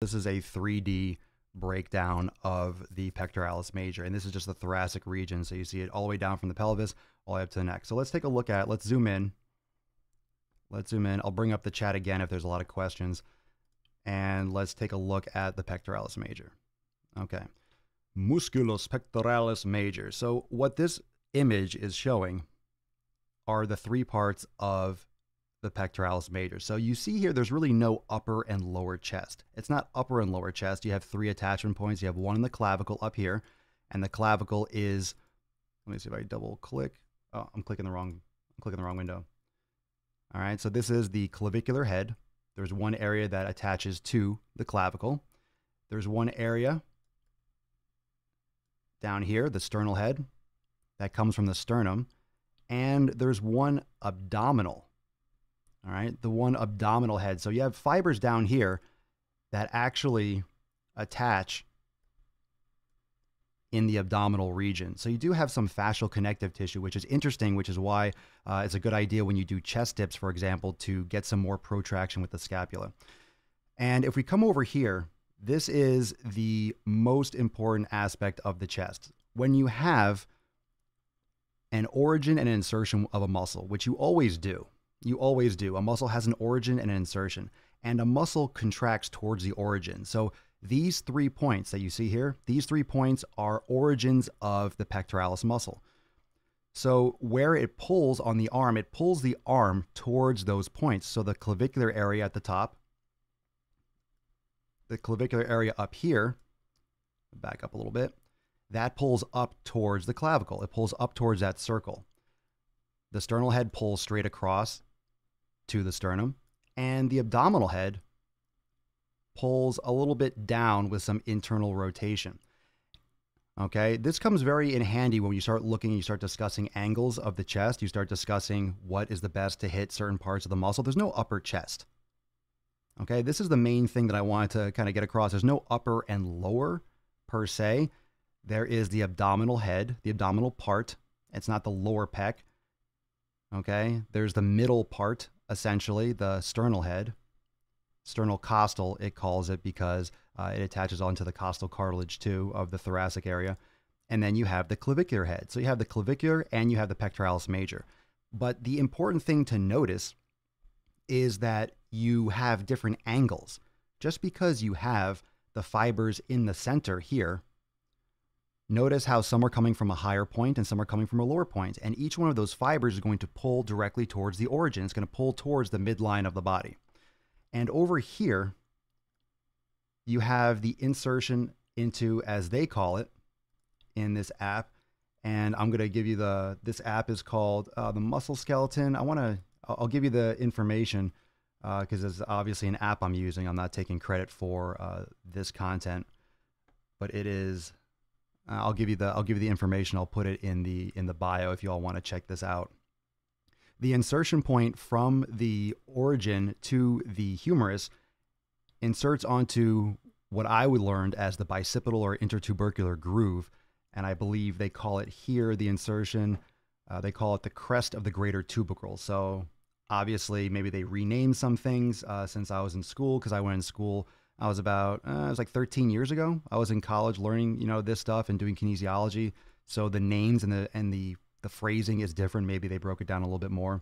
This is a 3D breakdown of the pectoralis major, and this is just the thoracic region. So you see it all the way down from the pelvis all the way up to the neck. So let's take a look at, let's zoom in. Let's zoom in. I'll bring up the chat again if there's a lot of questions. And let's take a look at the pectoralis major. Okay. Musculus pectoralis major. So what this image is showing are the three parts of the pectoralis major. So you see here, there's really no upper and lower chest. It's not upper and lower chest. You have three attachment points. You have one in the clavicle up here, and the clavicle is, let me see if I double click. Oh, I'm clicking the wrong window. All right, so this is the clavicular head. There's one area that attaches to the clavicle. There's one area down here, the sternal head, that comes from the sternum. And there's one abdominal. All right, the one abdominal head. So you have fibers down here that actually attach in the abdominal region. So you do have some fascial connective tissue, which is interesting, which is why it's a good idea when you do chest dips, for example, to get some more protraction with the scapula. And if we come over here, this is the most important aspect of the chest. When you have an origin and an insertion of a muscle, which you always do. You always do. A muscle has an origin and an insertion, and a muscle contracts towards the origin. So these 3 points that you see here, these 3 points are origins of the pectoralis muscle. So where it pulls on the arm, it pulls the arm towards those points. So the clavicular area at the top, the clavicular area up here, back up a little bit, that pulls up towards the clavicle. It pulls up towards that circle. The sternal head pulls straight across to the sternum, and the abdominal head pulls a little bit down with some internal rotation. Okay, this comes very in handy when you start looking, you start discussing angles of the chest, you start discussing what is the best to hit certain parts of the muscle. There's no upper chest. Okay, this is the main thing that I wanted to kind of get across. There's no upper and lower per se. There is the abdominal head, the abdominal part. It's not the lower pec. Okay, there's the middle part, essentially, the sternal head. Sternal costal, it calls it, because it attaches onto the costal cartilage too of the thoracic area. And then you have the clavicular head. So you have the clavicular and you have the pectoralis major. But the important thing to notice is that you have different angles. Just because you have the fibers in the center here, notice how some are coming from a higher point and some are coming from a lower point. And each one of those fibers is going to pull directly towards the origin. It's going to pull towards the midline of the body. And over here, you have the insertion into, as they call it, in this app. And I'm going to give you this app is called the Muscle Skeleton. I'll give you the information because it's obviously an app I'm using. I'm not taking credit for this content, but it is. I'll give you the information. I'll put it in the bio if you all want to check this out. The insertion point from the origin to the humerus inserts onto what I would learn as the bicipital or intertubercular groove, and I believe they call it here the insertion. They call it the crest of the greater tubercle. So obviously, maybe they renamed some things since I was in school, because I went in school. I was about, it was like 13 years ago. I was in college learning, this stuff and doing kinesiology. So the names and the phrasing is different. Maybe they broke it down a little bit more.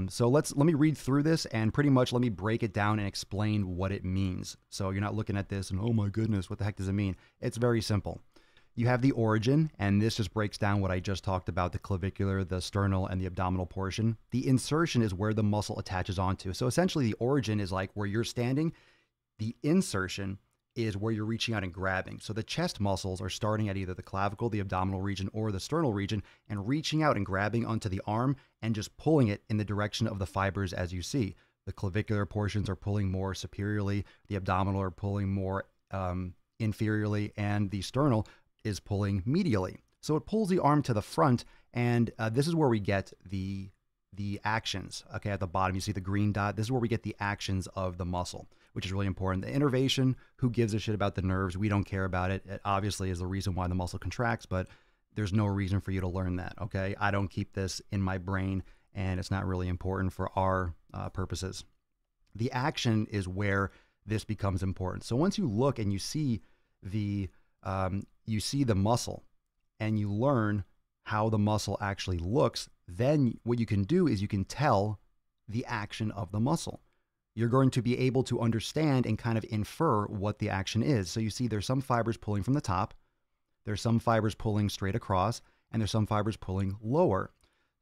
So let me read through this and pretty much let me break it down and explain what it means. So you're not looking at this and, oh my goodness, what the heck does it mean? It's very simple. You have the origin, and this just breaks down what I just talked about, the clavicular, the sternal, and the abdominal portion. The insertion is where the muscle attaches onto. So essentially the origin is like where you're standing. The insertion is where you're reaching out and grabbing. So the chest muscles are starting at either the clavicle, the abdominal region, or the sternal region, and reaching out and grabbing onto the arm and just pulling it in the direction of the fibers as you see. The clavicular portions are pulling more superiorly, the abdominal are pulling more inferiorly, and the sternal is pulling medially. So it pulls the arm to the front, and this is where we get the actions. Okay, at the bottom you see the green dot. This is where we get the actions of the muscle, which is really important. The innervation, who gives a shit about the nerves? We don't care about it. It obviously is the reason why the muscle contracts, but there's no reason for you to learn that, okay? I don't keep this in my brain, and it's not really important for our purposes. The action is where this becomes important. So once you look and you see the muscle and you learn how the muscle actually looks, then what you can do is you can tell the action of the muscle. You're going to be able to understand and kind of infer what the action is. So you see there's some fibers pulling from the top, there's some fibers pulling straight across, and there's some fibers pulling lower.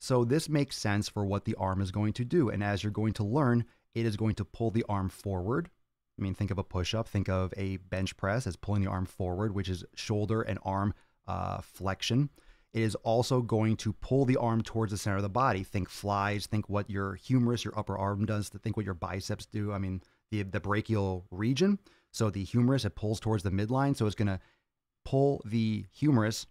So this makes sense for what the arm is going to do. And as you're going to learn, it is going to pull the arm forward. I mean, think of a push-up, think of a bench press as pulling the arm forward, which is shoulder and arm flexion. It is also going to pull the arm towards the center of the body. Think flies, think what your humerus, your upper arm does, to think what your biceps do. I mean, the brachial region. So the humerus, it pulls towards the midline. So it's going to pull the humerus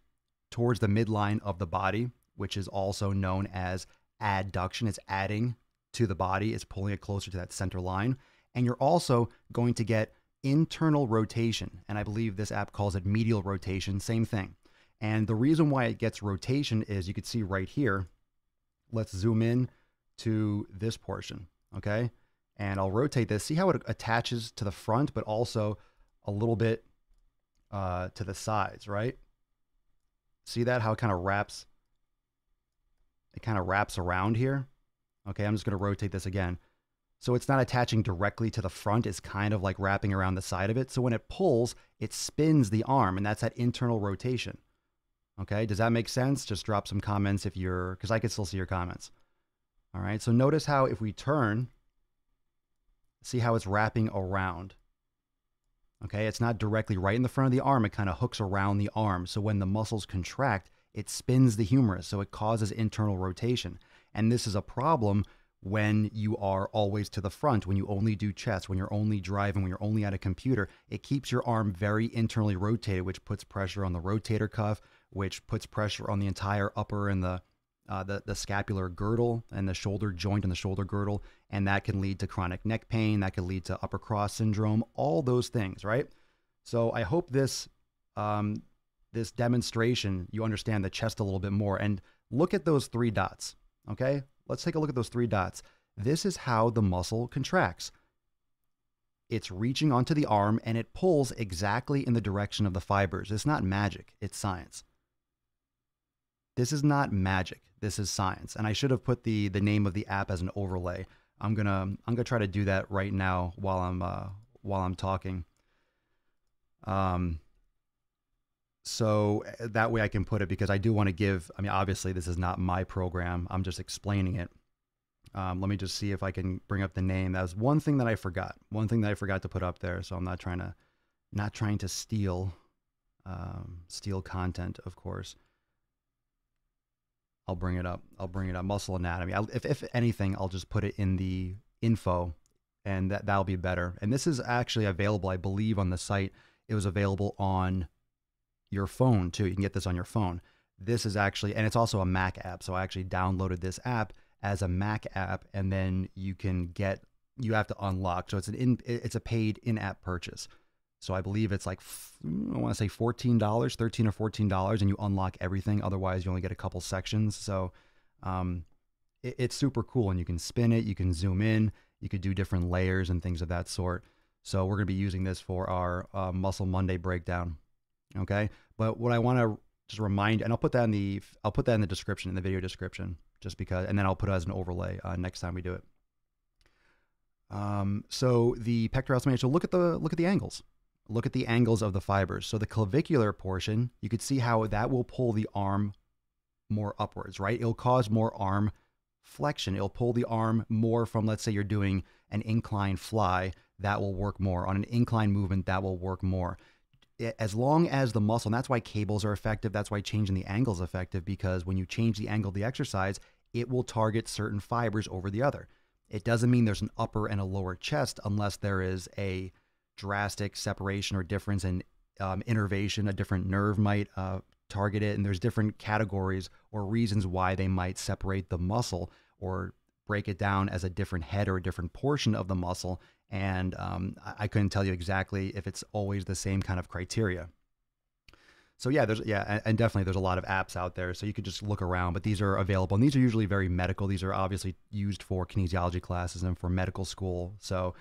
towards the midline of the body, which is also known as adduction. It's adding to the body. It's pulling it closer to that center line. And you're also going to get internal rotation. And I believe this app calls it medial rotation, same thing. And the reason why it gets rotation is you could see right here. Let's zoom in to this portion, okay? And I'll rotate this. See how it attaches to the front, but also a little bit to the sides, right? See that, how it kind of wraps? It kind of wraps around here. Okay, I'm just going to rotate this again. So it's not attaching directly to the front. It's kind of like wrapping around the side of it. So when it pulls, it spins the arm, and that's that internal rotation. Okay, does that make sense? Just drop some comments if you're, because I can still see your comments. All right, so notice how if we turn, see how it's wrapping around. Okay, it's not directly right in the front of the arm. It kind of hooks around the arm. So when the muscles contract, it spins the humerus. So it causes internal rotation. And this is a problem when you are always to the front, when you only do chest, when you're only driving, when you're only at a computer. It keeps your arm very internally rotated, which puts pressure on the rotator cuff, which puts pressure on the entire upper and the scapular girdle and the shoulder joint and the shoulder girdle. And that can lead to chronic neck pain. That can lead to upper cross syndrome, all those things, right? So I hope this, this demonstration, you understand the chest a little bit more. And look at those 3 dots, okay? Let's take a look at those 3 dots. This is how the muscle contracts. It's reaching onto the arm and it pulls exactly in the direction of the fibers. It's not magic, it's science. This is not magic. This is science. And I should have put the name of the app as an overlay. I'm gonna try to do that right now while I'm talking. So that way I can put it, because I do want to give, I mean, obviously this is not my program. I'm just explaining it. Let me just see if I can bring up the name. That was one thing that I forgot. One thing that I forgot to put up there. So I'm not trying to steal content, of course. I'll bring it up. Muscle anatomy. If anything, I'll just put it in the info, and that'll be better. And this is actually available, I believe, on the site. It was available on your phone too. You can get this on your phone. This is actually, and it's also a Mac app. So I actually downloaded this app as a Mac app, and then you have to unlock. So it's a paid in-app purchase. So I believe it's like, I want to say $14, $13 or $14, and you unlock everything. Otherwise, you only get a couple sections. So it's super cool, and you can spin it, you can zoom in, you could do different layers and things of that sort. So we're going to be using this for our Muscle Monday breakdown. Okay, but what I want to just remind, and I'll put that in the description, in the video description, just because, and then I'll put it as an overlay next time we do it. So the pectoralis major. So look at the angles. Look at the angles of the fibers. So the clavicular portion, you could see how that will pull the arm more upwards, right? It'll cause more arm flexion. It'll pull the arm more from, let's say you're doing an incline fly, that will work more. On an incline movement, that will work more. As long as the muscle, and that's why cables are effective, that's why changing the angle is effective, because when you change the angle of the exercise, it will target certain fibers over the other. It doesn't mean there's an upper and a lower chest unless there is a drastic separation or difference in innervation. A different nerve might target it, and there's different categories or reasons why they might separate the muscle or break it down as a different head or a different portion of the muscle. And I couldn't tell you exactly if it's always the same kind of criteria. So yeah, and definitely there's a lot of apps out there, so you could just look around, but these are available, and these are usually very medical. These are obviously used for kinesiology classes and for medical school. So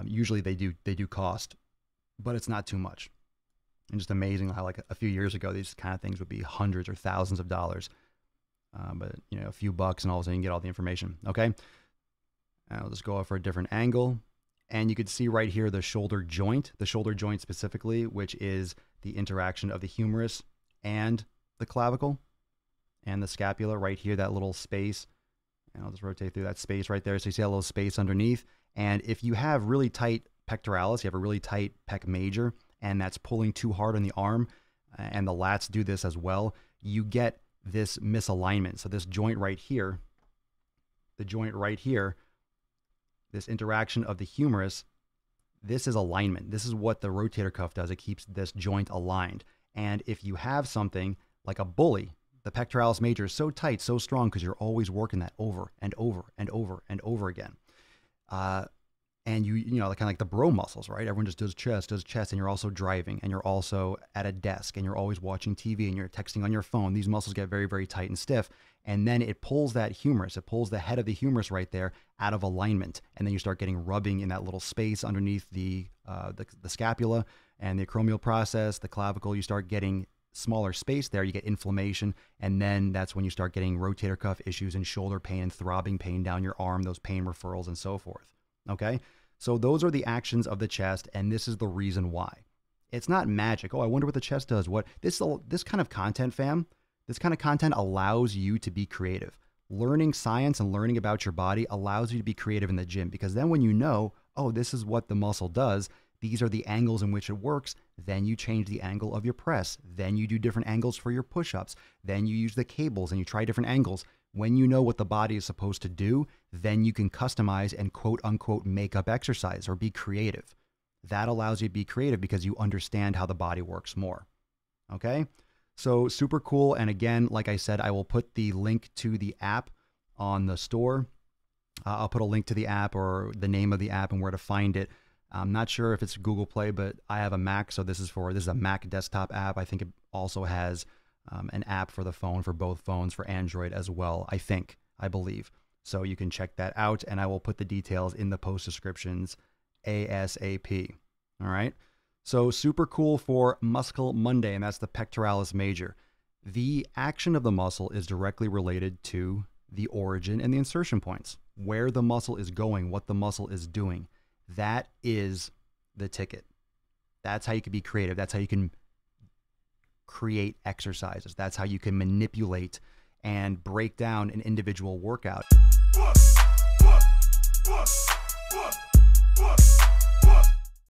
Usually they do cost, but it's not too much. And just amazing how like a few years ago, these kind of things would be hundreds or thousands of dollars. But you know, a few bucks and all of a sudden you can get all the information. Okay. I'll just go off for a different angle. And you could see right here the shoulder joint specifically, which is the interaction of the humerus and the clavicle and the scapula right here, that little space. And I'll just rotate through that space right there. So you see that little space underneath. And if you have really tight pectoralis, you have a really tight pec major, and that's pulling too hard on the arm, and the lats do this as well, you get this misalignment. So this joint right here, this interaction of the humerus, this is alignment. This is what the rotator cuff does. It keeps this joint aligned. And if you have something like a bully, the pectoralis major is so tight, so strong, because you're always working that over and over and over and over again. And you know, kind of like the bro muscles, right? Everyone just does chest, and you're also driving, and you're also at a desk, and you're always watching TV, and you're texting on your phone. These muscles get very, very tight and stiff. And then it pulls that humerus, it pulls the head of the humerus right there out of alignment. And then you start getting rubbing in that little space underneath the scapula and the acromial process, the clavicle. You start getting smaller space there, you get inflammation, and then that's when you start getting rotator cuff issues and shoulder pain and throbbing pain down your arm, those pain referrals and so forth. Okay, so those are the actions of the chest, and this is the reason why. It's not magic. Oh, I wonder what the chest does. What this kind of content, fam, this kind of content allows you to be creative. Learning science and learning about your body allows you to be creative in the gym, because then when you know, oh, this is what the muscle does, these are the angles in which it works, then you change the angle of your press. Then you do different angles for your push-ups. Then you use the cables and you try different angles. When you know what the body is supposed to do, then you can customize and quote unquote make up exercise or be creative. That allows you to be creative because you understand how the body works more. Okay? So super cool. And again, like I said, I will put the link to the app on the store. I'll put a link to the app or the name of the app and where to find it. I'm not sure if it's Google Play, but I have a Mac, so this is a Mac desktop app. I think it also has an app for the phone, for both phones, for Android as well, I believe. So you can check that out, and I will put the details in the post descriptions ASAP. All right. So super cool for Muscle Monday, and that's the pectoralis major. The action of the muscle is directly related to the origin and the insertion points, where the muscle is going, what the muscle is doing. That is the ticket. That's how you can be creative. That's how you can create exercises. That's how you can manipulate and break down an individual workout.